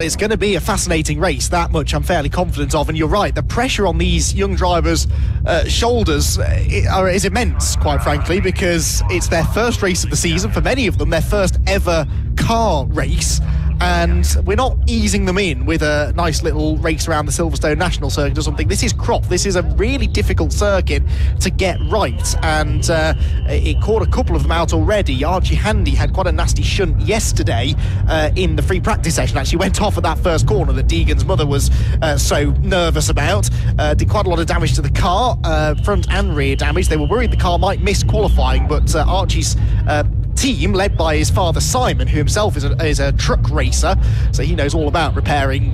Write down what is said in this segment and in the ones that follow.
It's going to be a fascinating race, that much I'm fairly confident of. And you're right, the pressure on these young drivers' shoulders is immense, quite frankly, because it's their first race of the season, for many of them, their first ever car race. And we're not easing them in with a nice little race around the Silverstone National Circuit or something. This is Croft. This is a really difficult circuit to get right, and it caught a couple of them out already. Archie Handy had quite a nasty shunt yesterday in the free practice session. Actually went off at that first corner that Deegan's mother was so nervous about. Did quite a lot of damage to the car, front and rear damage. They were worried the car might miss qualifying, but Archie's team, led by his father Simon, who himself is a truck racer, so he knows all about repairing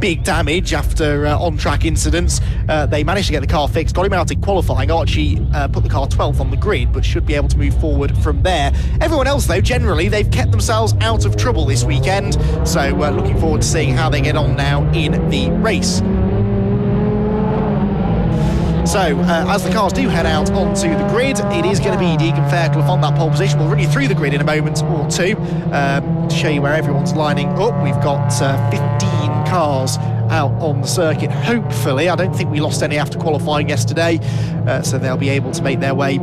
big damage after on-track incidents. They managed to get the car fixed, got him out in qualifying. Archie put the car 12th on the grid, but should be able to move forward from there. Everyone else, though, generally, they've kept themselves out of trouble this weekend, so looking forward to seeing how they get on now in the race. So, as the cars do head out onto the grid, it is going to be Deegan Fairclough on that pole position. We'll run you through the grid in a moment or two to show you where everyone's lining up. We've got 15 cars out on the circuit, hopefully. I don't think we lost any after qualifying yesterday, so they'll be able to make their way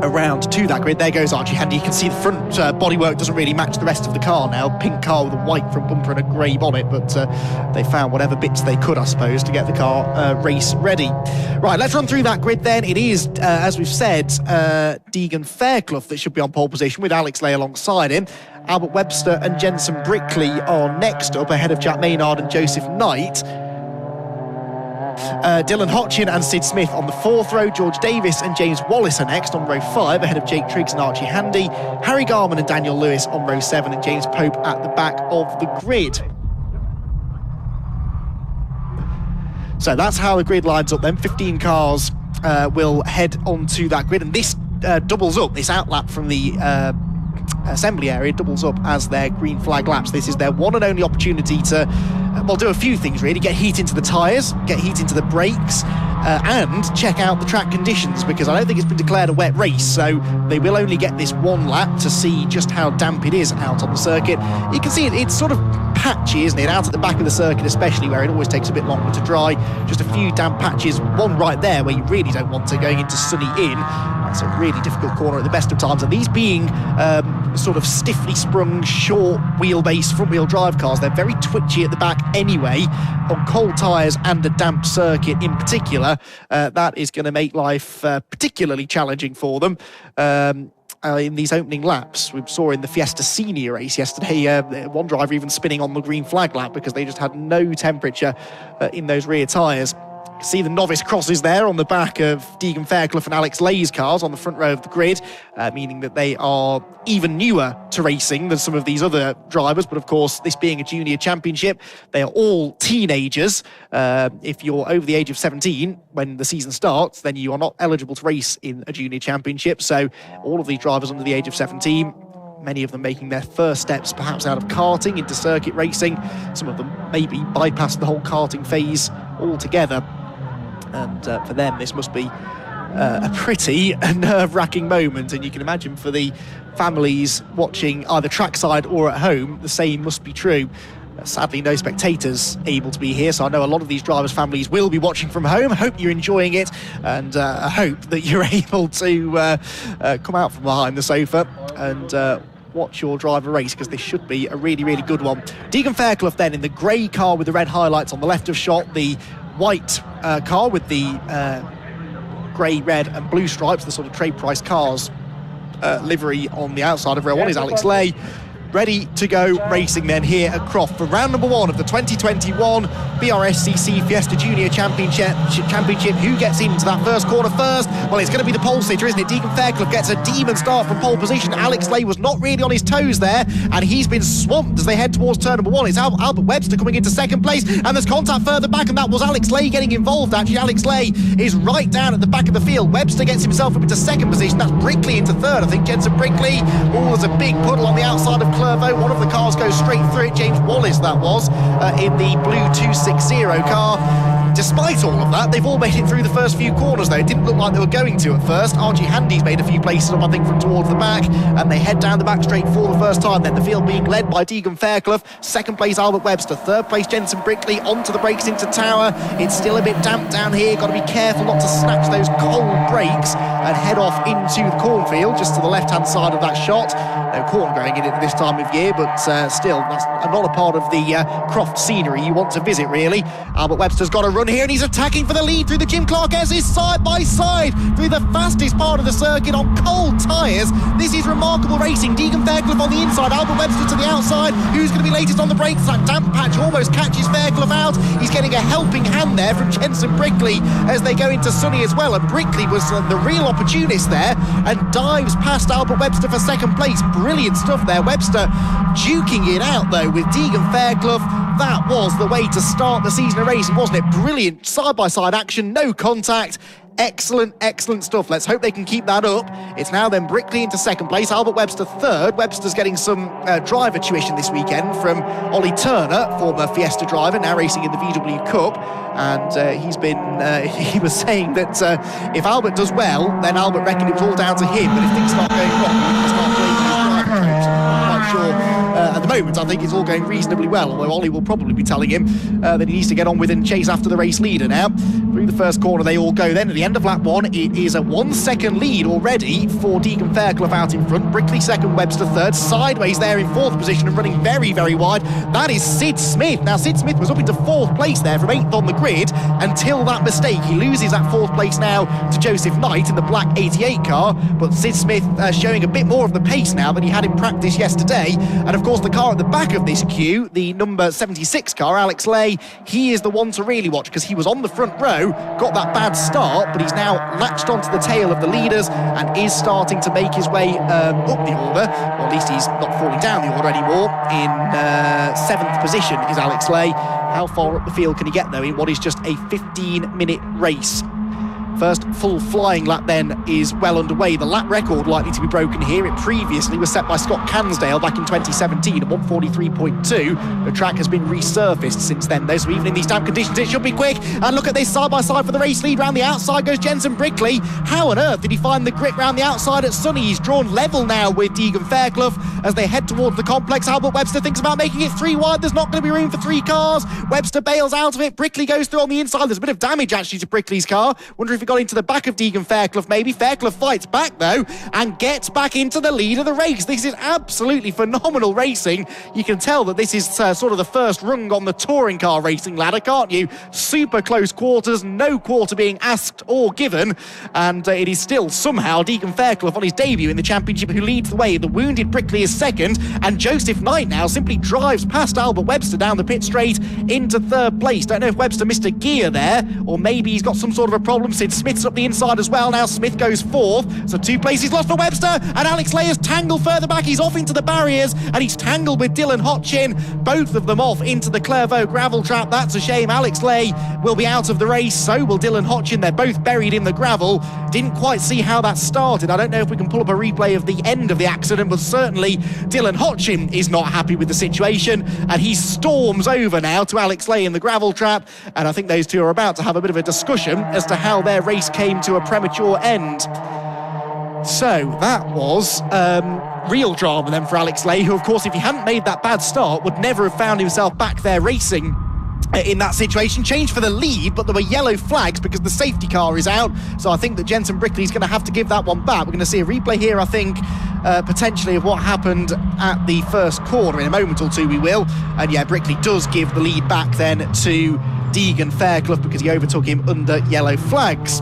around to that grid. There goes Archie Handy. You can see the front bodywork doesn't really match the rest of the car now. Pink car with a white front bumper and a grey bonnet, but they found whatever bits they could, I suppose, to get the car race ready. Right, let's run through that grid then. It is, as we've said, Deegan Fairclough that should be on pole position with Alex Lay alongside him. Albert Webster and Jensen Brickley are next up, ahead of Jack Maynard and Joseph Knight. Dylan Hotchin and Sid Smith on the 4th row. George Davis and James Wallace are next on row 5, ahead of Jake Triggs and Archie Handy. Harry Garman and Daniel Lewis on row 7, and James Pope at the back of the grid. So that's how the grid lines up then. 15 cars will head onto that grid, and this doubles up, this outlap from the assembly area doubles up as their green flag laps. This is their one and only opportunity to do a few things really. Get heat into the tyres, get heat into the brakes, and check out the track conditions, because I don't think it's been declared a wet race, so they will only get this one lap to see just how damp it is out on the circuit. You can see it's sort of patchy, isn't it, out at the back of the circuit, especially where it always takes a bit longer to dry. Just a few damp patches, one right there where you really don't want to, going into Sunny Inn. That's a really difficult corner at the best of times, and these being sort of stiffly sprung, short wheelbase front-wheel drive cars, they're very twitchy at the back anyway. On cold tyres and a damp circuit in particular, that is going to make life particularly challenging for them. In these opening laps, we saw in the Fiesta Senior race yesterday, one driver even spinning on the green flag lap because they just had no temperature in those rear tyres. See the novice crosses there on the back of Deegan Fairclough and Alex Lay's cars on the front row of the grid, meaning that they are even newer to racing than some of these other drivers. But of course, this being a junior championship, they are all teenagers. If you're over the age of 17 when the season starts, then you are not eligible to race in a junior championship. So all of these drivers under the age of 17, many of them making their first steps perhaps out of karting into circuit racing. Some of them maybe bypassed the whole karting phase altogether. And for them, this must be a pretty nerve-wracking moment. And you can imagine for the families watching either trackside or at home, the same must be true. Sadly, no spectators able to be here, so I know a lot of these drivers' families will be watching from home. I hope you're enjoying it, and I hope that you're able to come out from behind the sofa and watch your driver race, because this should be a really, really good one. Deegan Fairclough then in the grey car with the red highlights on the left of shot, the white car with the grey, red and blue stripes, the sort of trade price cars livery on the outside of row 1 is Alex Lay. Ready to go racing then here at Croft for round number 1 of the 2021 BRSCC Fiesta Junior Championship. Who gets into that first corner first? Well, it's going to be the pole sitter, isn't it? Deegan Fairclough gets a demon start from pole position. Alex Lay was not really on his toes there, and he's been swamped as they head towards turn number 1. It's Albert Webster coming into second place, and there's contact further back, and that was Alex Lay getting involved. Actually, Alex Lay is right down at the back of the field. Webster gets himself up into second position. That's Brickley into third. I think Jensen Brickley. Oh, there's a big puddle on the outside of Clervaux. One of the cars goes straight through it. James Wallace, that was, in the blue 260 car. Despite all of that, they've all made it through the first few corners, though. It didn't look like they were going to at first. RG Handy's made a few places up, I think, from towards the back, and they head down the back straight for the first time. Then the field being led by Deegan Fairclough. Second place, Albert Webster. Third place, Jensen Brickley. Onto the brakes into Tower. It's still a bit damp down here. Got to be careful not to snatch those cold brakes and head off into the cornfield, just to the left-hand side of that shot. No corn growing in it at this time of year, but still, that's not a part of the Croft scenery you want to visit, really. Albert Webster's got a run here, and he's attacking for the lead through the Jim Clark S's side by side through the fastest part of the circuit on cold tyres. This is remarkable racing. Deegan Fairclough on the inside, Albert Webster to the outside. Who's going to be latest on the brakes? That damp patch almost catches Fairclough out. He's getting a helping hand there from Jensen Brickley as they go into Sunny as well, and Brickley was the real opportunist there and dives past Albert Webster for second place. Brilliant stuff there. Webster duking it out though with Deegan Fairclough. That was the way to start the season of racing, wasn't it? Brilliant side-by-side action, no contact. Excellent, excellent stuff. Let's hope they can keep that up. It's now then Brickley into second place, Albert Webster third. Webster's getting some driver tuition this weekend from Ollie Turner, former Fiesta driver, now racing in the VW Cup. And he's been, he was saying that if Albert does well, then Albert reckoned it was all down to him. But if things start going wrong, he can start blaming his driver coach. I'm quite sure. At the moment, I think it's all going reasonably well, although Ollie will probably be telling him that he needs to get on with and chase after the race leader now. Through the first corner, they all go. Then at the end of lap one, it is a 1 second lead already for Deegan Fairclough out in front. Brickley second, Webster third. Sideways there in fourth position and running very, very wide. That is Sid Smith. Now, Sid Smith was up into fourth place there from eighth on the grid until that mistake. He loses that fourth place now to Joseph Knight in the black 88 car, but Sid Smith showing a bit more of the pace now than he had in practice yesterday. And of course, the car at the back of this queue, the number 76 car, Alex Lay, he is the one to really watch because he was on the front row, got that bad start, but he's now latched onto the tail of the leaders and is starting to make his way up the order, or at least he's not falling down the order anymore. In seventh position is Alex Lay. How far up the field can he get though in what is just a 15-minute race? First full flying lap then is well underway. The lap record likely to be broken here. It previously was set by Scott Cansdale back in 2017 at 143.2. The track has been resurfaced since then though, so even in these damp conditions it should be quick. And look at this side by side for the race lead. Round the outside goes Jensen Brickley. How on earth did he find the grip round the outside at Sunny? He's drawn level now with Deegan Fairclough as they head towards the complex. Albert Webster thinks about making it 3 wide. There's not going to be room for 3 cars. Webster bails out of it. Brickley goes through on the inside. There's a bit of damage actually to Brickley's car. Wonder if he got into the back of Deegan Fairclough maybe. Fairclough fights back though and gets back into the lead of the race. This is absolutely phenomenal racing. You can tell that this is sort of the first rung on the touring car racing ladder, can't you? Super close quarters, no quarter being asked or given, and it is still somehow Deegan Fairclough on his debut in the championship who leads the way. The wounded Brickley is second, and Joseph Knight now simply drives past Albert Webster down the pit straight into third place. Don't know if Webster missed a gear there, or maybe he's got some sort of a problem. Sid Smith's up the inside as well. Now Smith goes fourth, so 2 places lost for Webster, and Alex Lay is tangled further back. He's off into the barriers, and he's tangled with Dylan Hotchin, both of them off into the Clervaux gravel trap. That's a shame. Alex Lay will be out of the race, so will Dylan Hotchin. They're both buried in the gravel. Didn't quite see how that started. I don't know if we can pull up a replay of the end of the accident, but certainly Dylan Hotchin is not happy with the situation, and he storms over now to Alex Lay in the gravel trap, and I think those two are about to have a bit of a discussion as to how their race came to a premature end. So that was real drama then for Alex Lay, who of course if he hadn't made that bad start would never have found himself back there racing in that situation. Changed for the lead, but there were yellow flags because the safety car is out, so I think that Jensen Brickley's going to have to give that one back. We're going to see a replay here, I think, potentially of what happened at the first corner. In a moment or two we will, and yeah, Brickley does give the lead back then to Deegan Fairclough because he overtook him under yellow flags.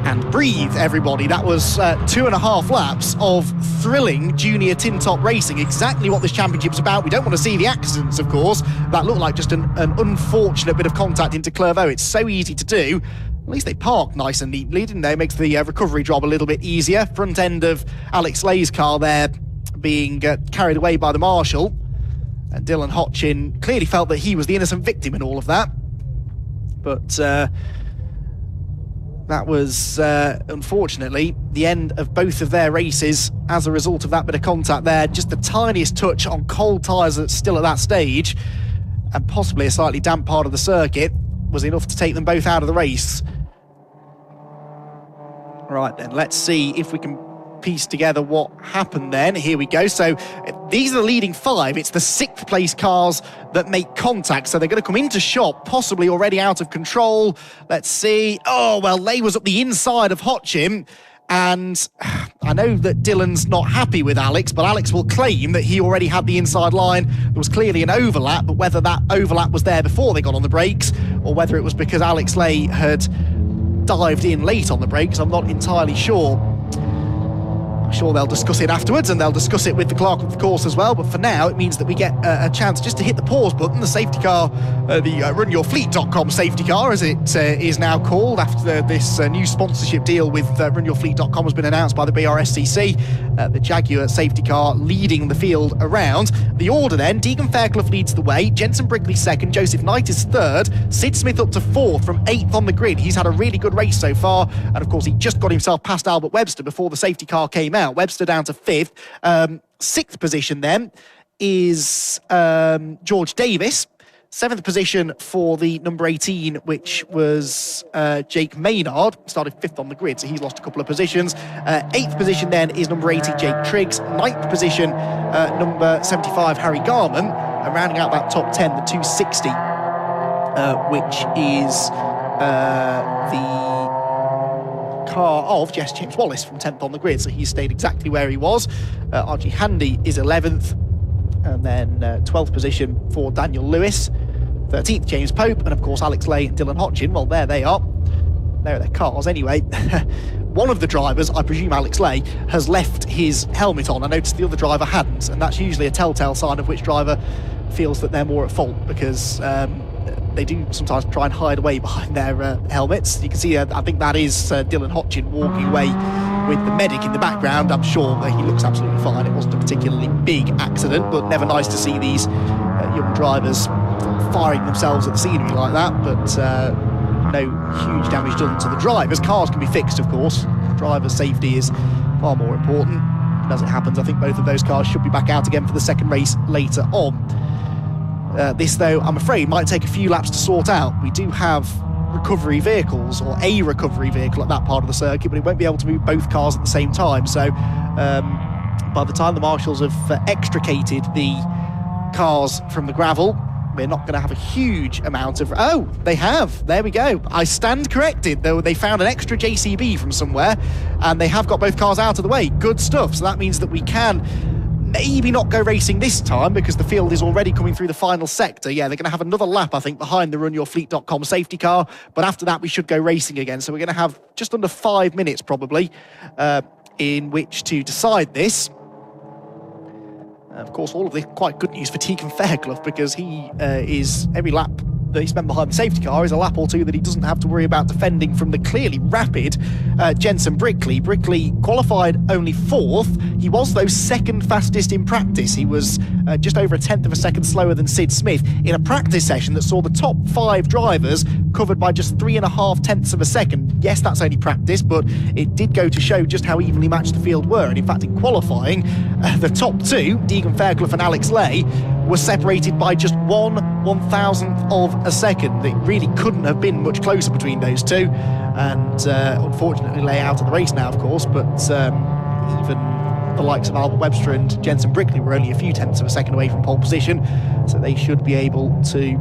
And breathe, everybody. That was 2.5 laps of thrilling junior tin top racing. Exactly what this championship's about. We don't want to see the accidents, of course. That looked like just an unfortunate bit of contact into Clervaux. It's so easy to do. At least they parked nice and neatly, didn't they? Makes the recovery job a little bit easier. Front end of Alex Lay's car there being carried away by the marshal. And Dylan Hotchin clearly felt that he was the innocent victim in all of that. But that was, unfortunately, the end of both of their races as a result of that bit of contact there. Just the tiniest touch on cold tyres that's still at that stage, and possibly a slightly damp part of the circuit, was enough to take them both out of the race. Right then, let's see if we can piece together what happened then. Here we go. So these are the leading 5. It's the 6th place cars that make contact. So they're going to come into shop, possibly already out of control. Let's see. Oh, well, Lay was up the inside of Hotchim. And I know that Dylan's not happy with Alex, but Alex will claim that he already had the inside line. There was clearly an overlap, but whether that overlap was there before they got on the brakes or whether it was because Alex Lay had dived in late on the brakes, I'm not entirely sure. I'm sure they'll discuss it afterwards, and they'll discuss it with the clerk of the course as well. But for now, it means that we get a chance just to hit the pause button. The safety car, the runyourfleet.com safety car, as it is now called, after this new sponsorship deal with runyourfleet.com has been announced by the BRSCC. The Jaguar safety car leading the field around. The order then: Deegan Fairclough leads the way, Jensen Brickley 2nd, Joseph Knight is 3rd, Sid Smith up to 4th from 8th on the grid. He's had a really good race so far, and of course he just got himself past Albert Webster before the safety car came out. Webster down to 5th. 6th position then is George Davis. 7th position for the number 18, which was Jake Maynard, started 5th on the grid, so he's lost a couple of positions. 8th position then is number 80, Jake Triggs. 9th position, number 75, Harry Garman. And rounding out that top 10, the 260, which is the car of James Wallace from 10th on the grid, so he stayed exactly where he was. RG Handy is 11th, and then 12th position for Daniel Lewis, 13th James Pope, and of course Alex Lay and Dylan Hotchin. Well, there they are. There are their cars anyway. One of the drivers, I presume Alex Lay, has left his helmet on. I noticed the other driver hadn't, and that's usually a telltale sign of which driver feels that they're more at fault, because they do sometimes try and hide away behind their helmets. You can see, I think that is Dylan Hotchin walking away with the medic in the background. I'm sure that he looks absolutely fine. It wasn't a particularly big accident, but never nice to see these young drivers firing themselves at the scenery like that. But no huge damage done to the drivers. Cars can be fixed, of course. Driver safety is far more important. And as it happens, I think both of those cars should be back out again for the second race later on. This, though, I'm afraid, might take a few laps to sort out. We do have recovery vehicles, or a recovery vehicle at that part of the circuit, but it won't be able to move both cars at the same time. So by the time the marshals have extricated the cars from the gravel, we're not going to have a huge amount of... Oh, they have. There we go. I stand corrected. They found an extra JCB from somewhere, and they have got both cars out of the way. Good stuff. So that means that we can maybe not go racing this time, because the field is already coming through the final sector. Yeah, they're going to have another lap, I think, behind the runyourfleet.com safety car. But after that, we should go racing again. So we're going to have just under 5 minutes, probably, in which to decide this. Of course, all of this quite good news for Deegan Fairclough, because he is every lap that he spent behind the safety car is a lap or two that he doesn't have to worry about defending from the clearly rapid Jensen Brickley. Brickley qualified only 4th. He was, though, second fastest in practice. He was just over a tenth of a second slower than Sid Smith in a practice session that saw the top 5 drivers covered by just 3.5 tenths of a second. Yes, that's only practice, but it did go to show just how evenly matched the field were. And in fact, in qualifying, the top 2, Deegan Fairclough and Alex Lay, were separated by just 1/1000th of a second. It really couldn't have been much closer between those two. And unfortunately, Lay out of the race now, of course, but even the likes of Albert Webster and Jensen Brickley were only a few tenths of a second away from pole position, so they should be able to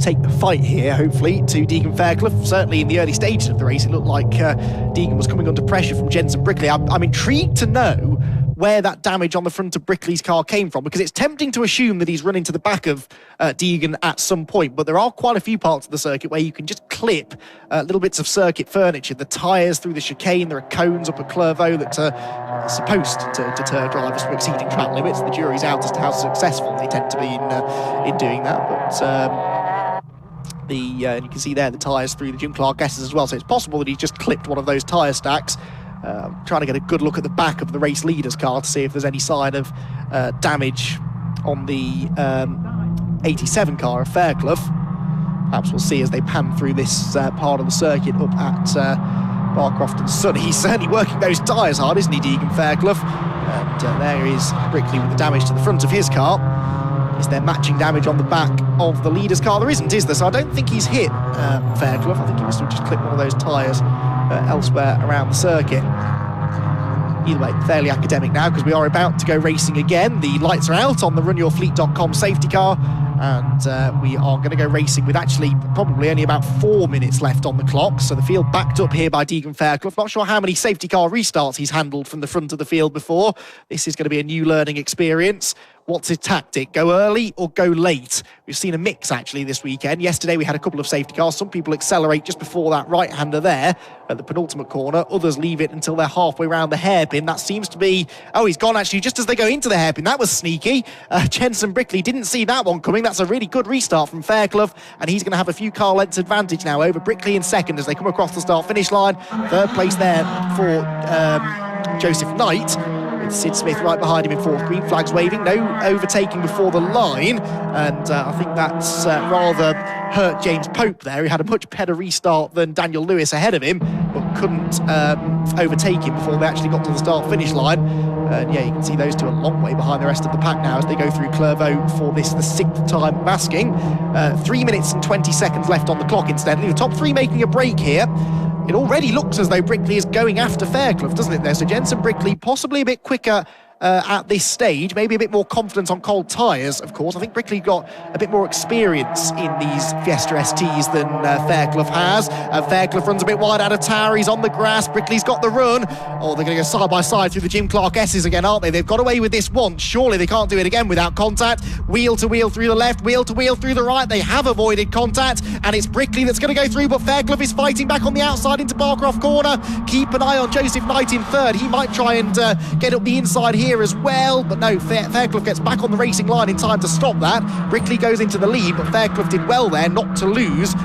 take the fight here, hopefully, to Deegan Fairclough. Certainly in the early stages of the race, it looked like Deegan was coming under pressure from Jensen Brickley. I'm intrigued to know where that damage on the front of Brickley's car came from, because it's tempting to assume that he's run into the back of Deegan at some point, but there are quite a few parts of the circuit where you can just clip little bits of circuit furniture, the tyres through the chicane. There are cones up at Clervaux that are supposed to deter drivers from exceeding track limits. The jury's out as to how successful they tend to be in doing that, but you can see there the tyres through the Jim Clark S's as well, so it's possible that he's just clipped one of those tyre stacks. Trying to get a good look at the back of the race leader's car to see if there's any sign of damage on the 87 car of Fairclough. perhaps we'll see as they pan through this part of the circuit up at Croft and Sunny. He's certainly working those tyres hard, isn't he, Deegan Fairclough? And there is Brickley with the damage to the front of his car. Is there matching damage on the back of the leader's car? There isn't, is there? So I don't think he's hit Fairclough. I think he must have just clipped one of those tyres elsewhere around the circuit. Either way, fairly academic now because we are about to go racing again. The lights are out on the runyourfleet.com safety car, and we are going to go racing with actually probably only about 4 minutes left on the clock. So the field backed up here by Deegan Fairclough. Not sure how many safety car restarts he's handled from the front of the field before. This is going to be a new learning experience. What's his tactic? Go early or go late? We've seen a mix actually this weekend. Yesterday we had a couple of safety cars. Some people accelerate just before that right-hander there at the penultimate corner. Others leave it until they're halfway around the hairpin. That seems to be... Oh, he's gone actually just as they go into the hairpin. That was sneaky. Jensen Brickley didn't see that one coming. That's a really good restart from Fairclough, and he's going to have a few car lengths advantage now over Brickley in second as they come across the start-finish line. Third place there for Joseph Knight, with Sid Smith right behind him in fourth. Green flags waving, no overtaking before the line, and I think that's rather hurt James Pope there, who had a much better restart than Daniel Lewis ahead of him, but couldn't overtake him before they actually got to the start-finish line. And yeah, you can see those two a long way behind the rest of the pack now as they go through Clairvaux for this, the 6th time masking. 3 minutes and 20 seconds left on the clock incidentally. The top three making a break here. It already looks as though Brickley is going after Fairclough, doesn't it there? So Jensen Brickley possibly a bit quicker at this stage, maybe a bit more confidence on cold tyres, of course. I think Brickley got a bit more experience in these Fiesta STs than Fairclough has. Fairclough runs a bit wide out of tower, he's on the grass, Brickley's got the run. Oh, they're going to go side by side through the Jim Clark S's again, aren't they? They've got away with this once, surely they can't do it again without contact. Wheel to wheel through the left, wheel to wheel through the right, they have avoided contact, and it's Brickley that's going to go through, but Fairclough is fighting back on the outside into Barcroft corner. Keep an eye on Joseph Knight in third, he might try and get up the inside here as well, but no, Fairclough gets back on the racing line in time to stop that. Brickley goes into the lead, but Fairclough did well there not to lose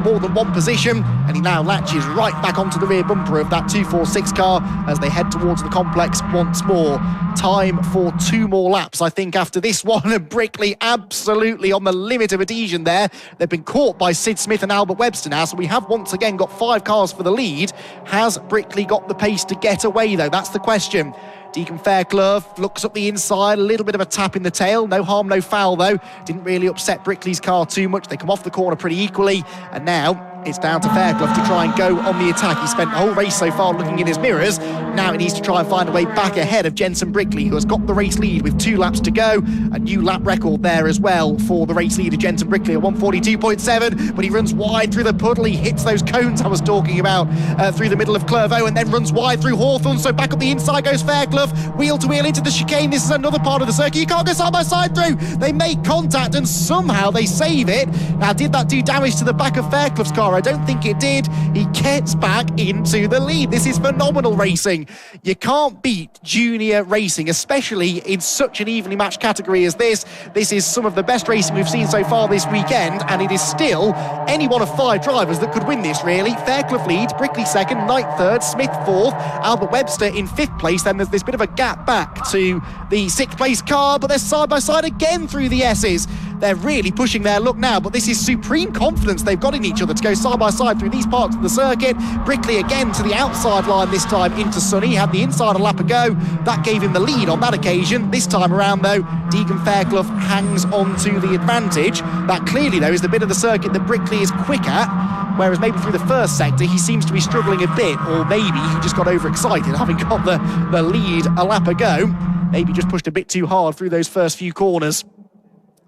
more than one position, and he now latches right back onto the rear bumper of that 246 car as they head towards the complex once more. Time for 2 more laps, I think, after this one, and Brickley absolutely on the limit of adhesion there. They've been caught by Sid Smith and Albert Webster now, so we have once again got 5 cars for the lead. Has Brickley got the pace to get away, though? That's the question. Deegan Fairclough looks up the inside, a little bit of a tap in the tail. No harm, no foul, though. Didn't really upset Brickley's car too much. They come off the corner pretty equally, and now it's down to Fairclough to try and go on the attack. He spent the whole race so far looking in his mirrors. Now he needs to try and find a way back ahead of Jensen Brickley, who has got the race lead with 2 laps to go. A new lap record there as well for the race leader, Jensen Brickley, at 1:42.7, but he runs wide through the puddle. He hits those cones I was talking about through the middle of Clairvaux, and then runs wide through Hawthorne. So back up the inside goes Fairclough, wheel to wheel into the chicane. This is another part of the circuit. You can't go side by side through. They make contact and somehow they save it. Now, did that do damage to the back of Fairclough's car? I don't think it did. He gets back into the lead. This is phenomenal racing. You can't beat junior racing, especially in such an evenly matched category as this. This is some of the best racing we've seen so far this weekend, and it is still any one of 5 drivers that could win this, really. Fairclough leads, Brickley second, Knight third, Smith fourth, Albert Webster in 5th place. Then there's this bit of a gap back to the 6th place car, but they're side by side again through the S's. They're really pushing their luck now, but this is supreme confidence they've got in each other to go side by side through these parts of the circuit. Brickley again to the outside line this time into Sunny. He had the inside a lap ago. That gave him the lead on that occasion. This time around, though, Deegan Fairclough hangs on to the advantage. That clearly, though, is the bit of the circuit that Brickley is quick at, whereas maybe through the first sector he seems to be struggling a bit, or maybe he just got overexcited having got the lead a lap ago. Maybe just pushed a bit too hard through those first few corners.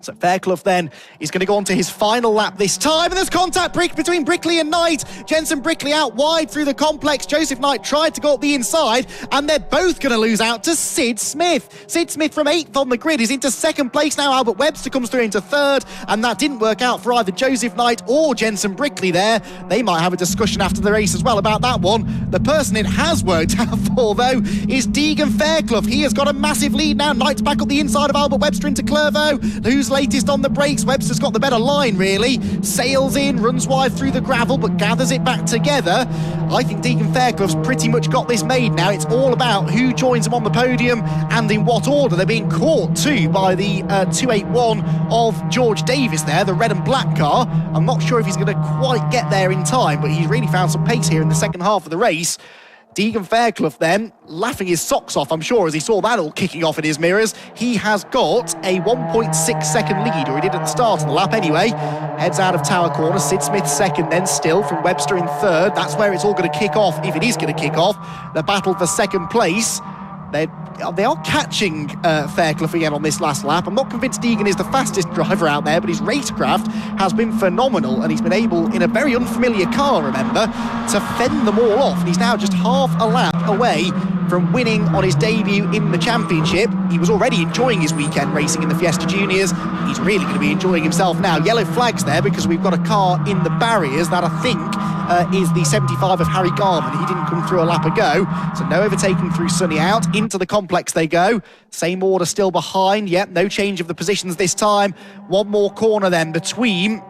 So Fairclough then is going to go on to his final lap this time, and there's contact between Brickley and Knight. Jensen Brickley out wide through the complex. Joseph Knight tried to go up the inside, and they're both going to lose out to Sid Smith. Sid Smith from 8th on the grid is into 2nd place now. Albert Webster comes through into 3rd, and that didn't work out for either Joseph Knight or Jensen Brickley there. They might have a discussion after the race as well about that one. The person it has worked out for, though, is Deegan Fairclough. He has got a massive lead now. Knight's back up the inside of Albert Webster into Clairvaux, who's latest on the brakes. Webster's got the better line, really. Sails in, runs wide through the gravel, but gathers it back together. I think Deegan Fairclough's pretty much got this made now. It's all about who joins him on the podium and in what order. They're being caught too by the 281 of George Davis there, the red and black car. I'm not sure if he's going to quite get there in time, but he's really found some pace here in the second half of the race. Deegan Fairclough then, laughing his socks off, I'm sure, as he saw that all kicking off in his mirrors. He has got a 1.6 second lead, or he did at the start of the lap anyway. Heads out of Tower Corner, Sid Smith second then still, from Webster in third. That's where it's all going to kick off, if it is going to kick off. The battle for second place. They are catching Fairclough again on this last lap. I'm not convinced Deegan is the fastest driver out there, but his racecraft has been phenomenal, and he's been able, in a very unfamiliar car, remember, to fend them all off. And he's now just half a lap away from winning on his debut in the championship. He was already enjoying his weekend racing in the Fiesta Juniors. He's really going to be enjoying himself now. Yellow flags there because we've got a car in the barriers that I think is the 75 of Harry Garman. He didn't come through a lap ago, so no overtaking through Sunny out. Into the complex they go. Same order still behind. Yep, no change of the positions this time. One more corner then between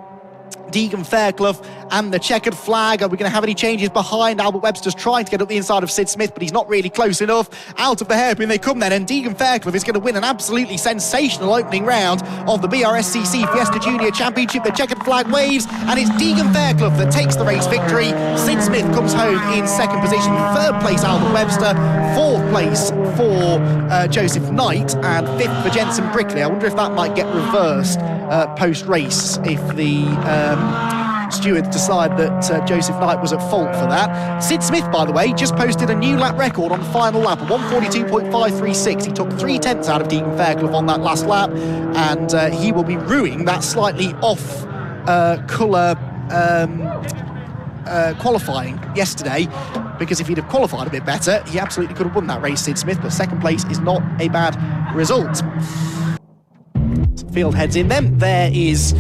Deegan Fairclough and the checkered flag. Are we going to have any changes behind? Albert Webster's trying to get up the inside of Sid Smith, but he's not really close enough. Out of the hairpin they come then, and Deegan Fairclough is going to win an absolutely sensational opening round of the BRSCC Fiesta Junior Championship. The checkered flag waves, and it's Deegan Fairclough that takes the race victory. Sid Smith comes home in second position. Third place, Albert Webster. Fourth place for Joseph Knight, and fifth for Jensen Brickley. I wonder if that might get reversed post-race, if the stewards decide that Joseph Knight was at fault for that. Sid Smith, by the way, just posted a new lap record on the final lap, a 142.536. He took 3/10 out of Deegan Fairclough on that last lap, and he will be ruining that slightly off colour qualifying yesterday, because if he'd have qualified a bit better, he absolutely could have won that race, Sid Smith, but second place is not a bad result. Field heads in then. There is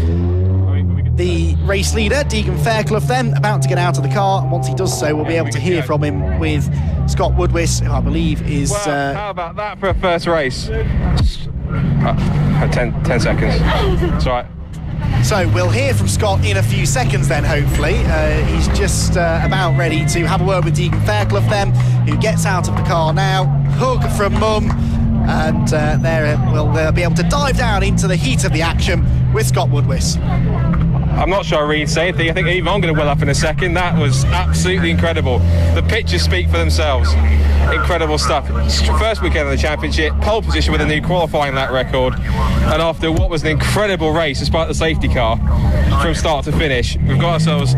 the race leader, Deegan Fairclough, then about to get out of the car, and once he does so, we'll be able to hear from him with Scott Woodwiss, who I believe is... Well, how about that for a first race? 10 seconds. It's all right. So we'll hear from Scott in a few seconds then, hopefully. He's just about ready to have a word with Deegan Fairclough then, who gets out of the car now. Hug from Mum. And there we'll be able to dive down into the heat of the action with Scott Woodwiss. I'm not sure I really say anything. I think even I'm going to well up in a second. That was absolutely incredible. The pictures speak for themselves. Incredible stuff. First weekend of the championship, pole position with a new qualifying lap record, and after what was an incredible race despite the safety car from start to finish, we've got ourselves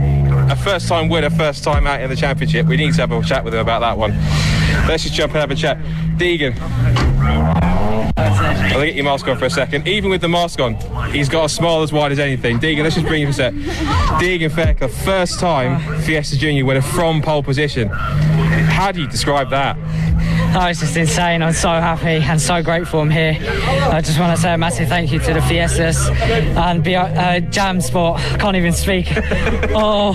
a first time winner, first time out in the championship. We need to have a chat with him about that one. Let's just jump and have a chat. Deegan, I'll get your mask on for a second. Even with the mask on, he's got a smile as wide as anything. Deegan, let's just bring him a set. Deegan Fairclough, first time Fiesta Junior winner from pole position. How do you describe that? Oh, it's just insane. I'm so happy and so grateful I'm here. I just want to say a massive thank you to the Fiestas and Jam Sport. I can't even speak. Oh,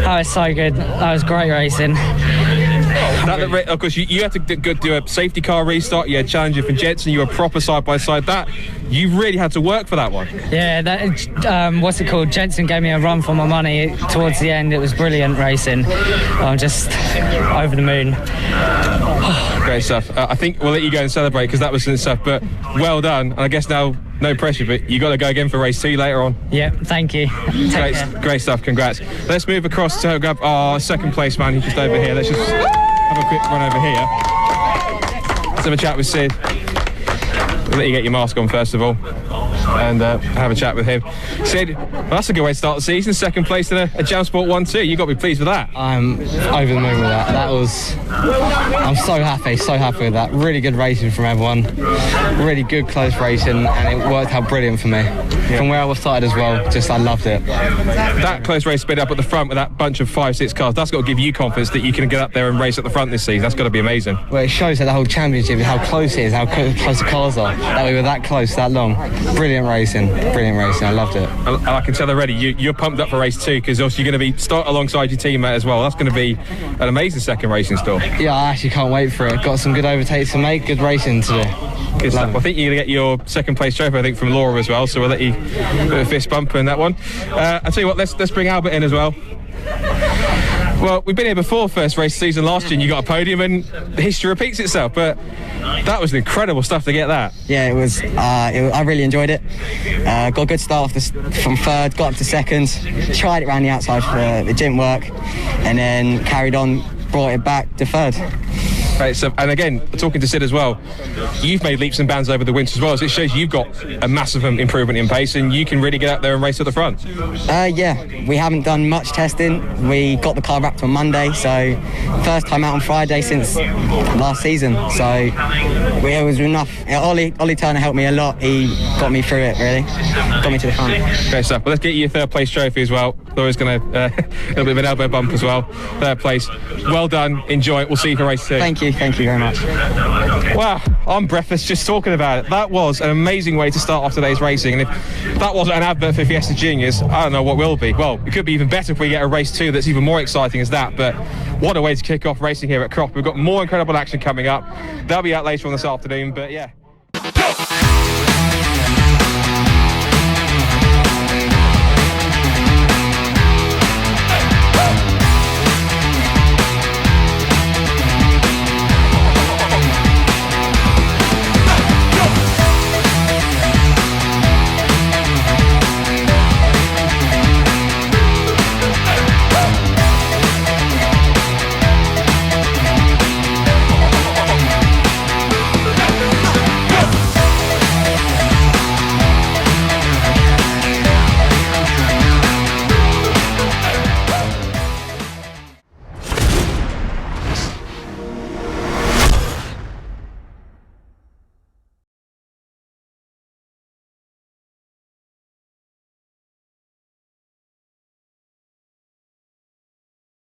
that was so good. That was great racing. Of course, you had to do a safety car restart. You had challenger for Jensen. You were proper side by side. That you really had to work for that one. Yeah, what's it called? Jensen gave me a run for my money towards the end. It was brilliant racing. I'm just over the moon. Great stuff. I think we'll let you go and celebrate because that was some stuff. But well done. And I guess now no pressure, but you got to go again for race 2 later on. Yeah, thank you. Great stuff. Congrats. Let's move across to grab our second place man who's just over here. Let's just have a quick run over here. Let's have a chat with Sid. We'll let you get your mask on first of all and have a chat with him. Sid, well, that's a good way to start the season. Second place in a Jam Sport 1-2. You got to be pleased with that. I'm over the moon with that. I'm so happy with that. Really good racing from everyone. Really good close racing, and it worked out brilliant for me. Yeah. From where I was started as well, I loved it. That close race sped up at the front with that bunch of 5-6 cars. That's got to give you confidence that you can get up there and race at the front this season. That's got to be amazing. Well, it shows that the whole championship, how close it is, how close the cars are. That we were that close, that long. Brilliant Brilliant racing. I loved it. I can tell already you're pumped up for race 2 because also you're going to be start alongside your teammate as well. That's going to be an amazing second racing store. Yeah, I actually can't wait for it. Got some good overtakes to make, good racing to do. Good stuff. I think you're going to get your second place trophy, I think, from Laura as well, so we'll let you put a fist bump in that one. I'll tell you what, let's bring Albert in as well. Well, we've been here before first race season last year and you got a podium and history repeats itself, but that was incredible stuff to get that. Yeah, it was. I really enjoyed it. Got a good start from third, got up to second, tried it around the outside, it didn't work, and then carried on, brought it back to third. Right, so, and again, talking to Sid as well, you've made leaps and bounds over the winter as well, so it shows you've got a massive improvement in pace and you can really get out there and race at the front. Yeah, we haven't done much testing. We got the car wrapped on Monday, so first time out on Friday since last season, so it was enough. Ollie Turner helped me a lot. He got me through it, really. Got me to the front. Great stuff. Well, let's get you your third place trophy as well. Laura's going to a little bit of an elbow bump as well. Third place. Well done. Enjoy it. We'll see you for race 2. Thank you very much. Wow, I'm breathless just talking about it. That was an amazing way to start off today's racing, and if that wasn't an advert for Fiesta Juniors, I don't know what will be. Well, it could be even better if we get a race 2 that's even more exciting as that, but what a way to kick off racing here at Croft. We've got more incredible action coming up. That'll be out later on this afternoon, but yeah.